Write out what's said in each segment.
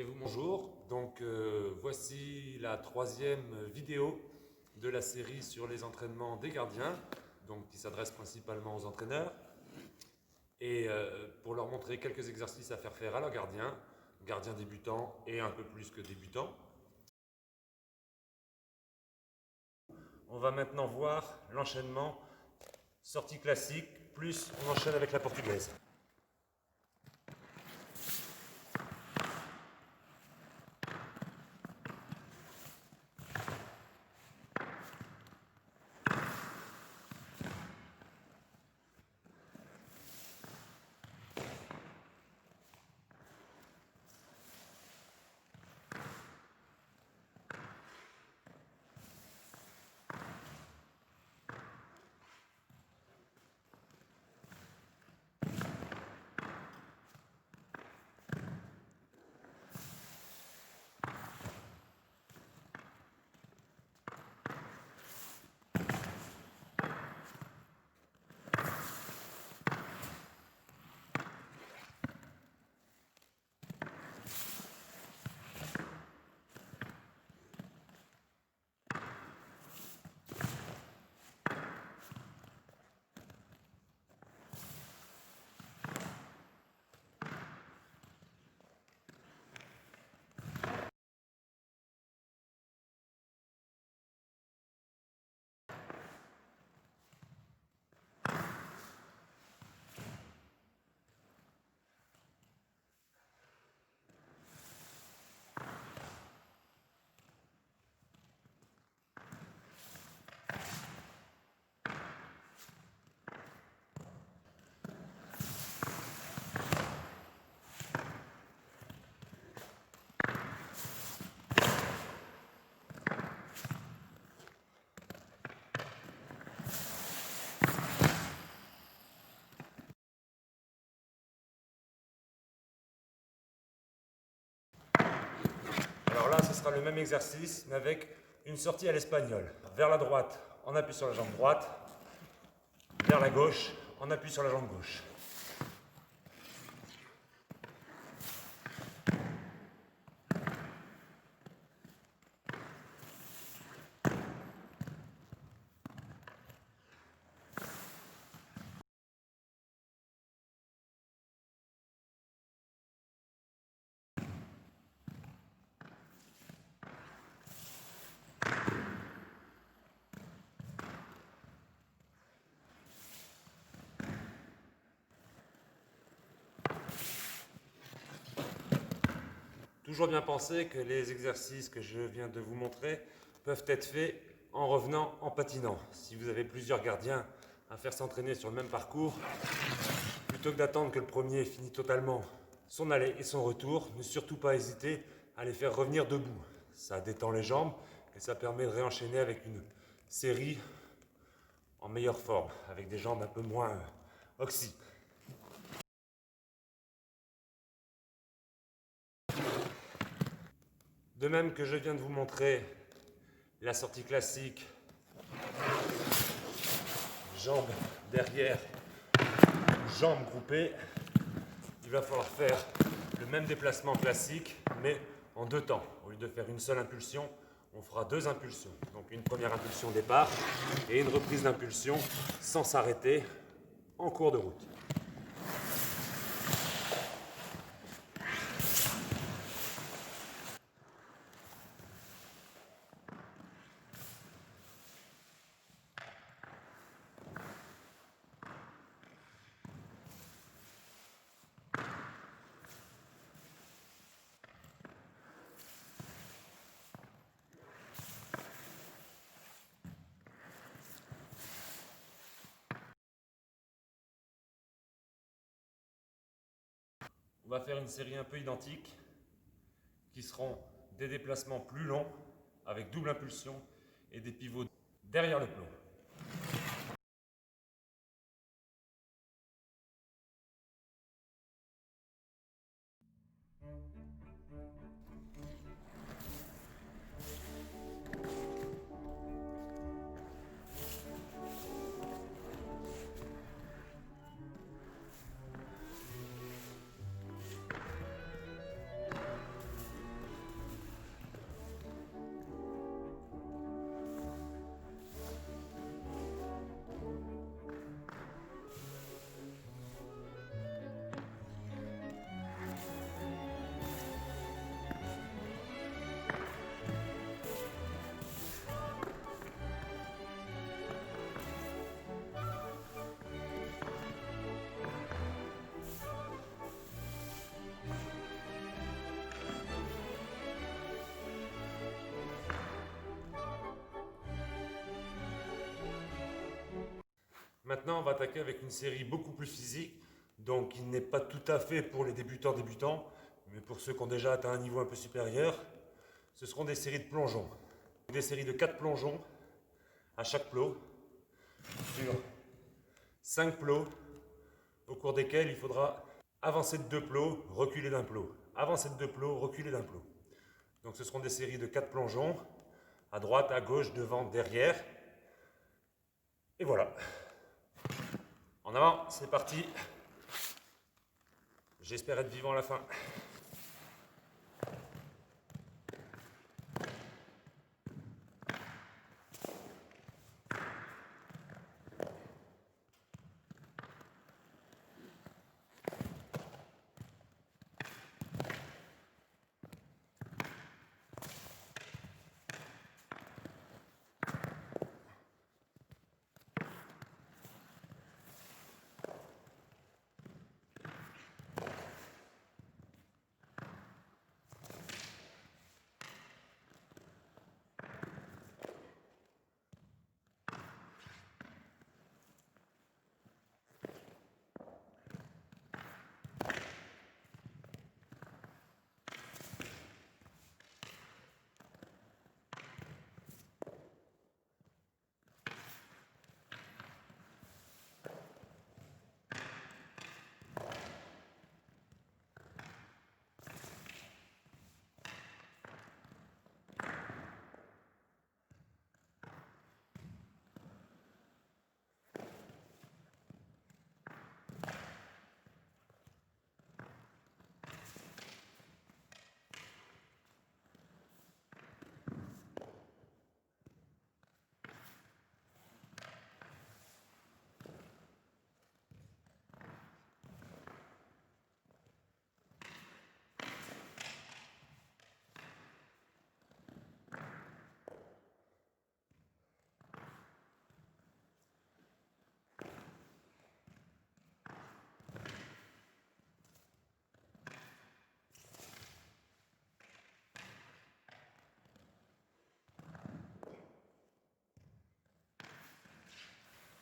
Bonjour, donc voici la troisième vidéo de la série sur les entraînements des gardiens, donc qui s'adresse principalement aux entraîneurs, et pour leur montrer quelques exercices à faire à leurs gardiens débutants et un peu plus que débutants. On va maintenant voir l'enchaînement sortie classique, plus on enchaîne avec la portugaise. Alors là, ce sera le même exercice, mais avec une sortie à l'espagnol. Vers la droite, on appuie sur la jambe droite. Vers la gauche, on appuie sur la jambe gauche. Toujours bien penser que les exercices que je viens de vous montrer peuvent être faits en revenant en patinant. Si vous avez plusieurs gardiens à faire s'entraîner sur le même parcours, plutôt que d'attendre que le premier finisse totalement son aller et son retour, ne surtout pas hésiter à les faire revenir debout. Ça détend les jambes et ça permet de réenchaîner avec une série en meilleure forme, avec des jambes un peu moins oxy. De même que je viens de vous montrer la sortie classique, jambes derrière, jambes groupées, il va falloir faire le même déplacement classique, mais en deux temps. Au lieu de faire une seule impulsion, on fera deux impulsions. Donc une première impulsion départ et une reprise d'impulsion sans s'arrêter en cours de route. On va faire une série un peu identique qui seront des déplacements plus longs avec double impulsion et des pivots derrière le plomb. Maintenant, on va attaquer avec une série beaucoup plus physique, donc il n'est pas tout à fait pour les débutants, mais pour ceux qui ont déjà atteint un niveau un peu supérieur. Ce seront des séries de plongeons. Des séries de 4 plongeons à chaque plot, sur 5 plots, au cours desquels il faudra avancer de 2 plots, reculer d'un plot. Avancer de 2 plots, reculer d'un plot. Donc ce seront des séries de 4 plongeons, à droite, à gauche, devant, derrière. Et voilà. En avant, c'est parti. J'espère être vivant à la fin.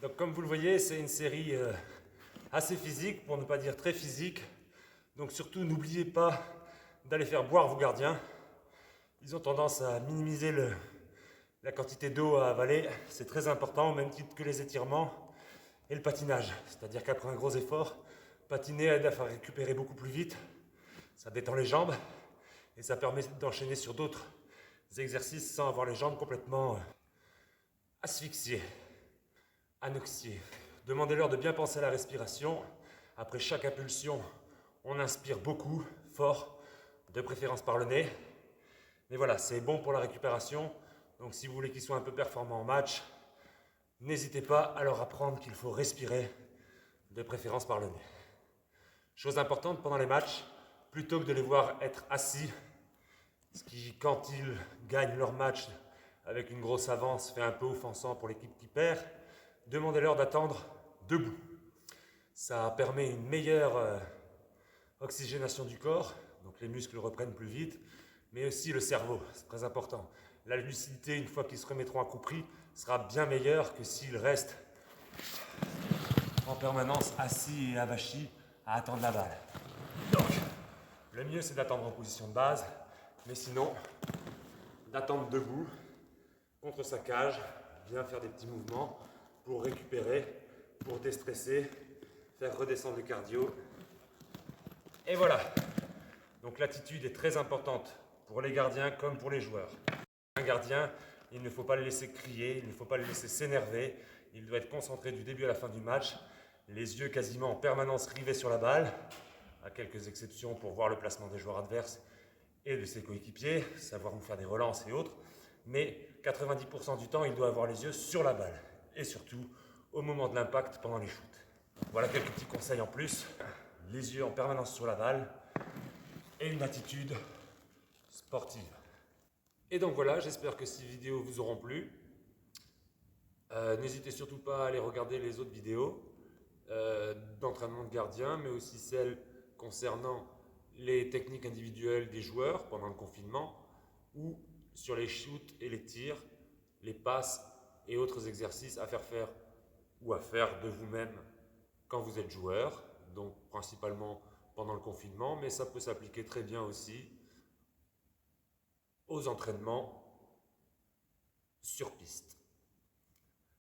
Donc comme vous le voyez, c'est une série assez physique, pour ne pas dire très physique. Donc surtout, n'oubliez pas d'aller faire boire vos gardiens. Ils ont tendance à minimiser la quantité d'eau à avaler. C'est très important, au même titre que les étirements et le patinage. C'est-à-dire qu'après un gros effort, patiner aide à faire récupérer beaucoup plus vite. Ça détend les jambes et ça permet d'enchaîner sur d'autres exercices sans avoir les jambes complètement asphyxiées. Anoxier. Demandez-leur de bien penser à la respiration. Après chaque impulsion, on inspire beaucoup, fort, de préférence par le nez. Mais voilà, c'est bon pour la récupération. Donc si vous voulez qu'ils soient un peu performants en match, n'hésitez pas à leur apprendre qu'il faut respirer, de préférence par le nez. Chose importante pendant les matchs, plutôt que de les voir être assis, ce qui, quand ils gagnent leur match avec une grosse avance, fait un peu offensant pour l'équipe qui perd, demandez-leur d'attendre debout. Ça permet une meilleure oxygénation du corps, donc les muscles reprennent plus vite, mais aussi le cerveau, c'est très important. La lucidité, une fois qu'ils se remettront à coup pris, sera bien meilleure que s'ils restent en permanence assis et avachis à attendre la balle. Donc, le mieux c'est d'attendre en position de base, mais sinon, d'attendre debout, contre sa cage, bien faire des petits mouvements pour récupérer, pour déstresser, faire redescendre le cardio. Et voilà. Donc l'attitude est très importante pour les gardiens comme pour les joueurs. Un gardien, il ne faut pas le laisser crier, il ne faut pas le laisser s'énerver, il doit être concentré du début à la fin du match, les yeux quasiment en permanence rivés sur la balle, à quelques exceptions pour voir le placement des joueurs adverses et de ses coéquipiers, savoir où faire des relances et autres, mais 90% du temps, il doit avoir les yeux sur la balle, et surtout au moment de l'impact pendant les shoots. Voilà quelques petits conseils en plus, les yeux en permanence sur la balle, et une attitude sportive. Et donc voilà, j'espère que ces vidéos vous auront plu. N'hésitez surtout pas à aller regarder les autres vidéos d'entraînement de gardien, mais aussi celles concernant les techniques individuelles des joueurs pendant le confinement, ou sur les shoots et les tirs, les passes et autres exercices à faire ou à faire de vous-même quand vous êtes joueur, donc principalement pendant le confinement, mais ça peut s'appliquer très bien aussi aux entraînements sur piste.